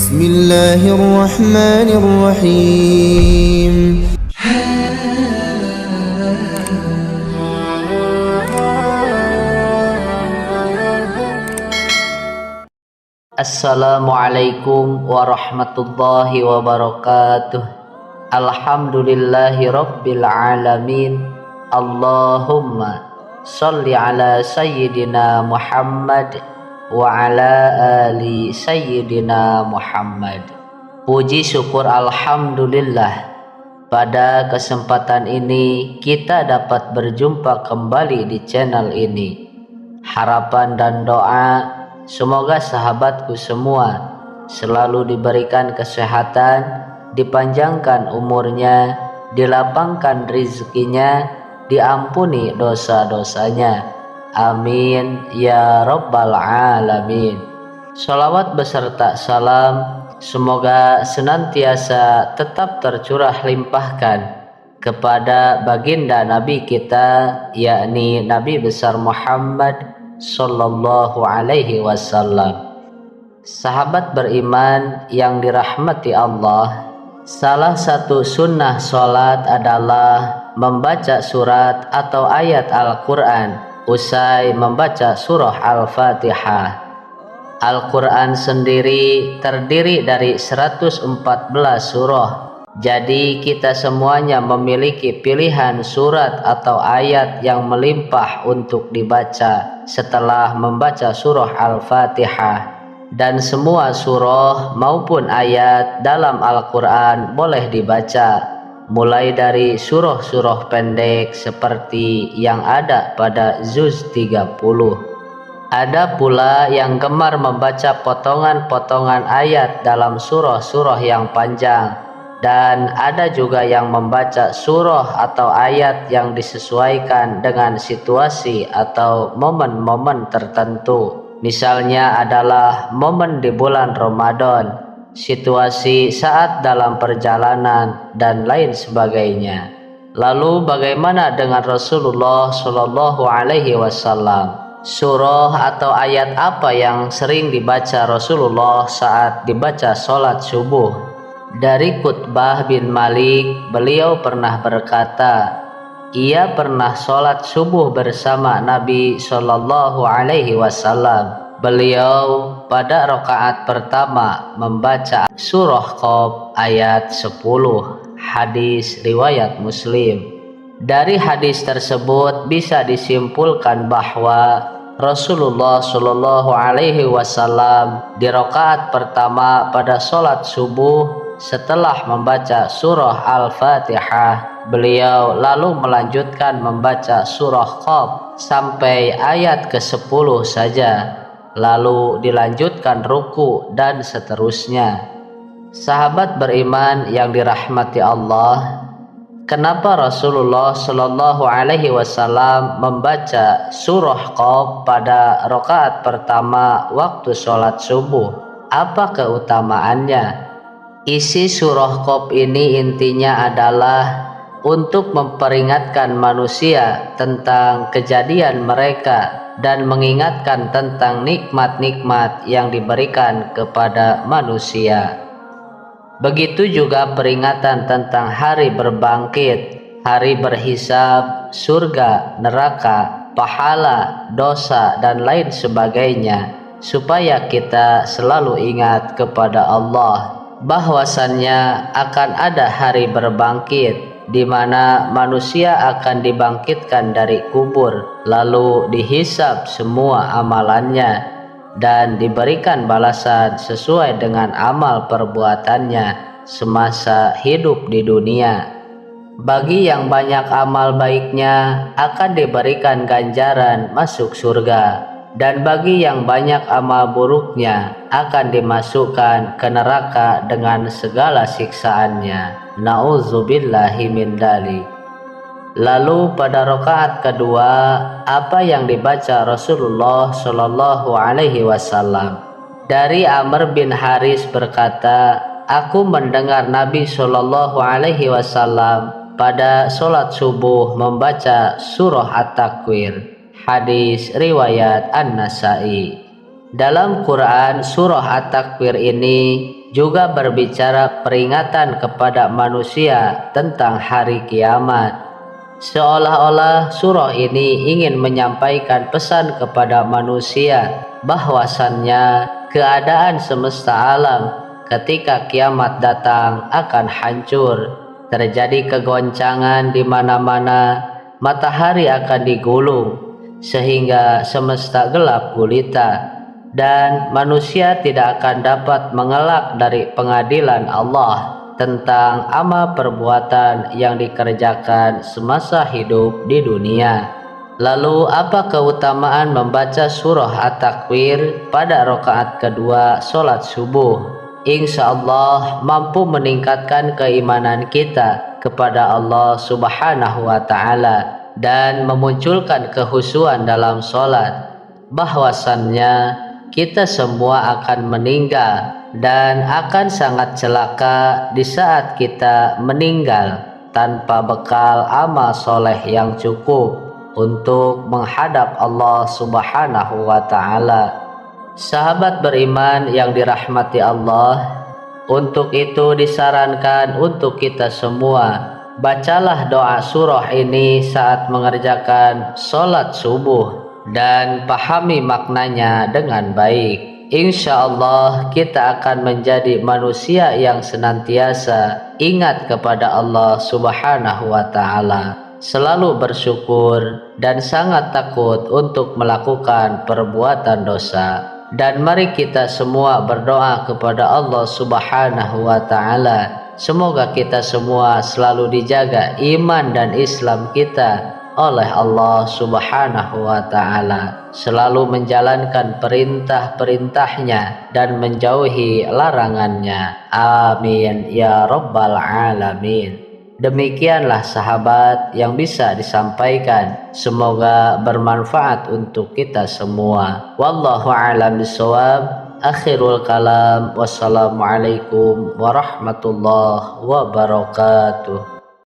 بسم الله الرحمن الرحيم. Assalamualaikum warahmatullahi wabarakatuh. Alhamdulillahi rabbil alamin. Allahumma sholli ala sayyidina Muhammad wa ala ali sayyidina Muhammad. Puji syukur alhamdulillah, pada kesempatan ini kita dapat berjumpa kembali di channel ini. Harapan dan doa, semoga sahabatku semua selalu diberikan kesehatan, dipanjangkan umurnya, dilapangkan rezekinya, diampuni dosa-dosanya. Amin ya rabbal alamin. Sholawat beserta salam semoga senantiasa tetap tercurah limpahkan kepada baginda Nabi kita, yakni Nabi besar Muhammad sallallahu alaihi wasallam. Sahabat beriman yang dirahmati Allah, salah satu sunnah sholat adalah membaca surat atau ayat Al-Quran usai membaca surah Al-Fatihah. Al-Quran sendiri terdiri dari 114 surah. Jadi kita semuanya memiliki pilihan surat atau ayat yang melimpah untuk dibaca setelah membaca surah Al-Fatihah. Dan semua surah maupun ayat dalam Al-Quran boleh dibaca, mulai dari surah-surah pendek seperti yang ada pada Juz 30. Ada pula yang gemar membaca potongan-potongan ayat dalam surah-surah yang panjang. Dan ada juga yang membaca surah atau ayat yang disesuaikan dengan situasi atau momen-momen tertentu. Misalnya adalah momen di bulan Ramadan, situasi saat dalam perjalanan, dan lain sebagainya. Lalu bagaimana dengan Rasulullah Shallallahu Alaihi Wasallam? Surah atau ayat apa yang sering dibaca Rasulullah saat dibaca sholat subuh? Dari Qutbah bin Malik, beliau pernah berkata, ia pernah sholat subuh bersama Nabi Shallallahu Alaihi Wasallam. Beliau pada rakaat pertama membaca surah Qaf ayat 10. Hadis riwayat Muslim. Dari hadis tersebut bisa disimpulkan bahwa Rasulullah Shallallahu Alaihi Wasallam di rakaat pertama pada sholat subuh setelah membaca surah Al-Fatihah, beliau lalu melanjutkan membaca surah Qaf sampai ayat ke-10 saja, lalu dilanjutkan ruku dan seterusnya. Sahabat beriman yang dirahmati Allah, kenapa Rasulullah Shallallahu Alaihi Wasallam membaca surah Qaf pada rakaat pertama waktu sholat subuh? Apa keutamaannya? Isi surah Qaf ini intinya adalah untuk memperingatkan manusia tentang kejadian mereka dan mengingatkan tentang nikmat-nikmat yang diberikan kepada manusia. Begitu juga peringatan tentang hari berbangkit, hari berhisab, surga, neraka, pahala, dosa, dan lain sebagainya, supaya kita selalu ingat kepada Allah bahwasannya akan ada hari berbangkit di mana manusia akan dibangkitkan dari kubur, lalu dihisab semua amalannya dan diberikan balasan sesuai dengan amal perbuatannya semasa hidup di dunia. Bagi yang banyak amal baiknya akan diberikan ganjaran masuk surga, dan bagi yang banyak amal buruknya akan dimasukkan ke neraka dengan segala siksaannya. Nauzubillahi min dzalik. Lalu pada rakaat kedua, apa yang dibaca Rasulullah Shallallahu Alaihi Wasallam? Dari Amr bin Haris berkata, aku mendengar Nabi Shallallahu Alaihi Wasallam pada sholat subuh membaca surah At-Takwir. Hadis riwayat An-Nasai. Dalam Quran surah At-Takwir ini juga berbicara peringatan kepada manusia tentang hari kiamat. Seolah-olah surah ini ingin menyampaikan pesan kepada manusia bahwasannya keadaan semesta alam ketika kiamat datang akan hancur. Terjadi kegoncangan di mana-mana, matahari akan digulung sehingga semesta gelap gulita, dan manusia tidak akan dapat mengelak dari pengadilan Allah tentang amal perbuatan yang dikerjakan semasa hidup di dunia. Lalu apa keutamaan membaca surah At-Takwir pada rakaat kedua sholat subuh? Insya Allah mampu meningkatkan keimanan kita kepada Allah Subhanahu wa Ta'ala dan memunculkan kehusuan dalam sholat, bahwasannya kita semua akan meninggal dan akan sangat celaka di saat kita meninggal tanpa bekal amal soleh yang cukup untuk menghadap Allah Subhanahu wa Ta'ala. Sahabat beriman yang dirahmati Allah, untuk itu disarankan untuk kita semua, bacalah doa surah ini saat mengerjakan sholat subuh dan pahami maknanya dengan baik. Insya Allah kita akan menjadi manusia yang senantiasa ingat kepada Allah Subhanahu wa Ta'ala, selalu bersyukur dan sangat takut untuk melakukan perbuatan dosa. Dan mari kita semua berdoa kepada Allah Subhanahu wa Ta'ala, semoga kita semua selalu dijaga iman dan Islam kita oleh Allah Subhanahu wa Ta'ala, selalu menjalankan perintah-perintahnya dan menjauhi larangannya. Amin ya Rabbal Alamin. Demikianlah sahabat yang bisa disampaikan, semoga bermanfaat untuk kita semua. Wallahu a'lam bishawab. Akhirul kalam. Wassalamualaikum warahmatullahi wabarakatuh.